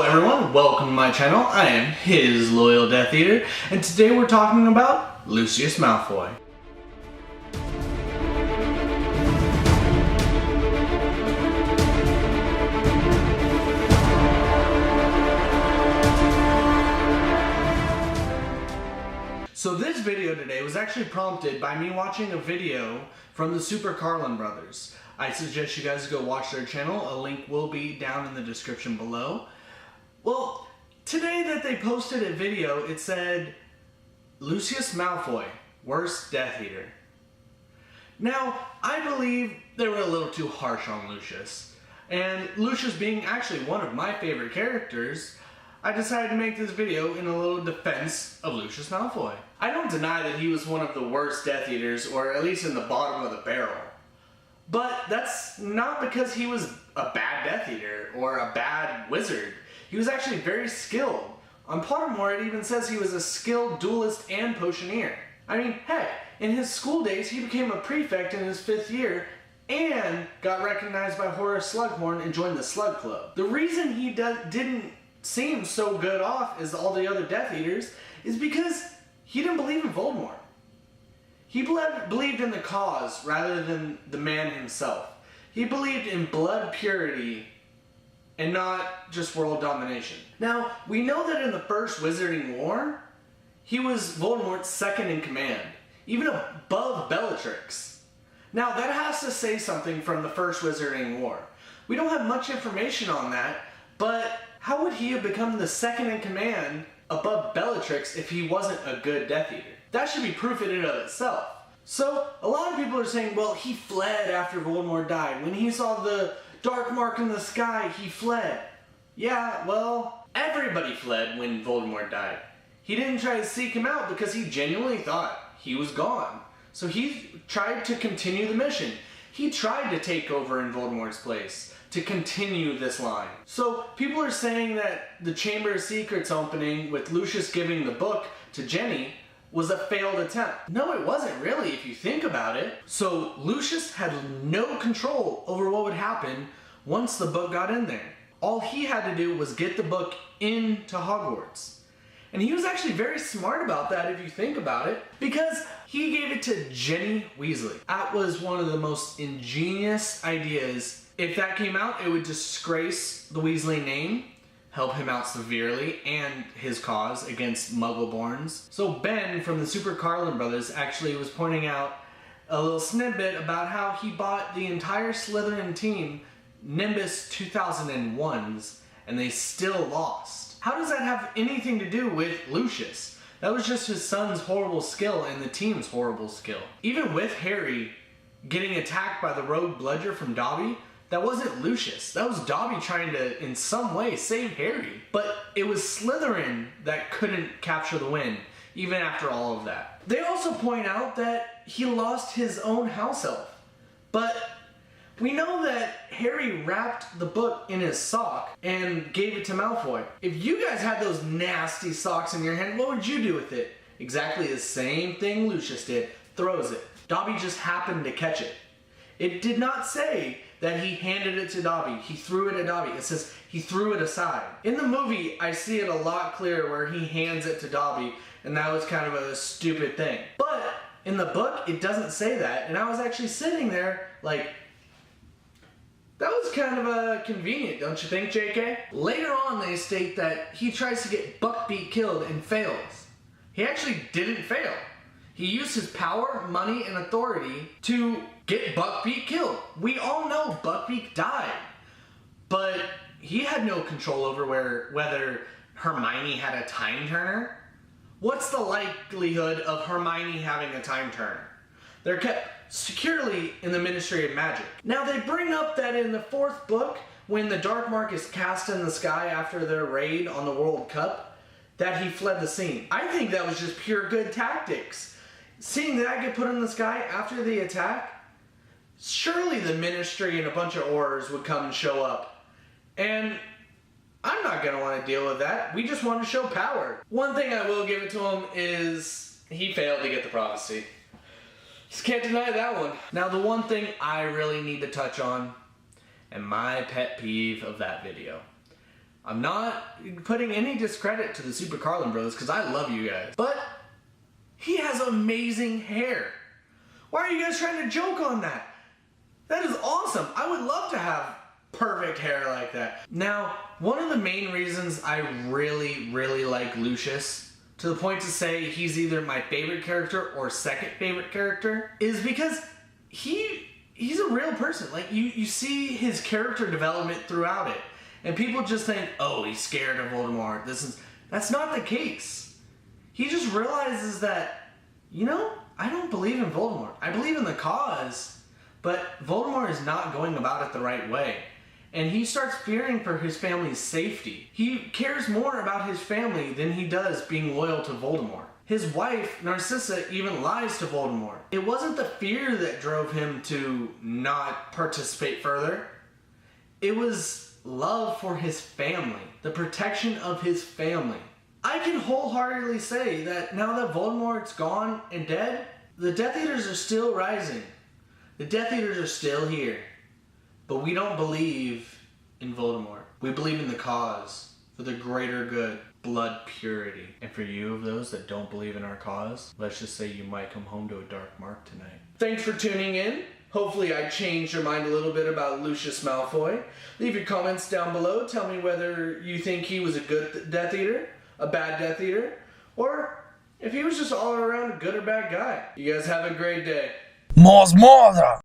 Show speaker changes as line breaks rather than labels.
everyone, welcome to my channel. I am his loyal Death Eater, and today we're talking about Lucius Malfoy. So this video today was actually prompted by me watching a video from the Carlin brothers. I suggest you guys go watch their channel. A link will be down in the description below. Well, today that they posted a video, it said, Lucius Malfoy, worst Death Eater. Now, I believe they were a little too harsh on Lucius. And Lucius being actually one of my favorite characters, I decided to make this video in a little defense of Lucius Malfoy. I don't deny that he was one of the worst Death Eaters, or at least in the bottom of the barrel. But that's not because he was a bad Death Eater or a bad wizard. He was actually very skilled. On Pottermore, it even says he was a skilled duelist and potioneer. I mean, heck, in his school days, he became a prefect in his 5th year and got recognized by Horace Slughorn and joined the Slug Club. The reason he didn't seem so good off as all the other Death Eaters is because he didn't believe in Voldemort. He believed in the cause rather than the man himself. He believed in blood purity and not just world domination. Now, we know that in the First Wizarding War, he was Voldemort's second in command, even above Bellatrix. Now, that has to say something from the First Wizarding War. We don't have much information on that, but how would he have become the second in command above Bellatrix if he wasn't a good Death Eater? That should be proof in and of itself. So, a lot of people are saying, well, he fled after Voldemort died. When he saw the dark mark in the sky, he fled. Yeah, well, everybody fled when Voldemort died. He didn't try to seek him out because he genuinely thought he was gone. So he tried to continue the mission. He tried to take over in Voldemort's place, to continue this line. So people are saying that the Chamber of Secrets opening with Lucius giving the book to Jenny was a failed attempt. No, it wasn't really, if you think about it. So Lucius had no control over what would happen once the book got in there. All he had to do was get the book into Hogwarts. And he was actually very smart about that if you think about it, because he gave it to Ginny Weasley. That was one of the most ingenious ideas. If that came out, it would disgrace the Weasley name, help him out severely, and his cause against Muggleborns. So Ben from the Carlin brothers actually was pointing out a little snippet about how he bought the entire Slytherin team Nimbus 2001s, and they still lost. How does that have anything to do with Lucius? That was just his son's horrible skill and the team's horrible skill. Even with Harry getting attacked by the rogue bludger from Dobby, that wasn't Lucius. That was Dobby trying to, in some way, save Harry. But it was Slytherin that couldn't capture the win, even after all of that. They also point out that he lost his own house elf. But we know that Harry wrapped the book in his sock and gave it to Malfoy. If you guys had those nasty socks in your hand, what would you do with it? Exactly the same thing Lucius did. Throws it. Dobby just happened to catch it. It did not say that he handed it to Dobby. He threw it at Dobby. It says he threw it aside. In the movie, I see it a lot clearer where he hands it to Dobby, and that was kind of a stupid thing. But in the book, it doesn't say that, and I was actually sitting there like, that was kind of convenient, don't you think, JK? Later on, they state that he tries to get Buckbeak killed and fails. He actually didn't fail. He used his power, money, and authority to get Buckbeak killed. We all know Buckbeak died, but he had no control over whether Hermione had a time turner. What's the likelihood of Hermione having a time turner? They're kept securely in the Ministry of Magic. Now they bring up that in the 4th book, when the Dark Mark is cast in the sky after their raid on the World Cup, that he fled the scene. I think that was just pure good tactics. Seeing that get put in the sky after the attack, surely the Ministry and a bunch of Aurors would come and show up. And I'm not going to want to deal with that. We just want to show power. One thing I will give it to him is he failed to get the prophecy. Just can't deny that one. Now the one thing I really need to touch on, and my pet peeve of that video, I'm not putting any discredit to the Super Carlin brothers because I love you guys. But he has amazing hair. Why are you guys trying to joke on that? That is awesome. I would love to have perfect hair like that. Now, one of the main reasons I really like Lucius, to the point to say he's either my favorite character or second favorite character, is because he's a real person. Like, you see his character development throughout it. And people just think, oh, he's scared of Voldemort. That's not the case. He just realizes that, you know, I don't believe in Voldemort. I believe in the cause, but Voldemort is not going about it the right way. And he starts fearing for his family's safety. He cares more about his family than he does being loyal to Voldemort. His wife, Narcissa, even lies to Voldemort. It wasn't the fear that drove him to not participate further. It was love for his family, the protection of his family. I can wholeheartedly say that now that Voldemort's gone and dead, the Death Eaters are still rising. The Death Eaters are still here. But we don't believe in Voldemort. We believe in the cause, for the greater good, blood purity. And for you of those that don't believe in our cause, let's just say you might come home to a dark mark tonight. Thanks for tuning in. Hopefully I changed your mind a little bit about Lucius Malfoy. Leave your comments down below. Tell me whether you think he was a good Death Eater, a bad Death Eater, or if he was just all around a good or bad guy. You guys have a great day.
Mosmodra!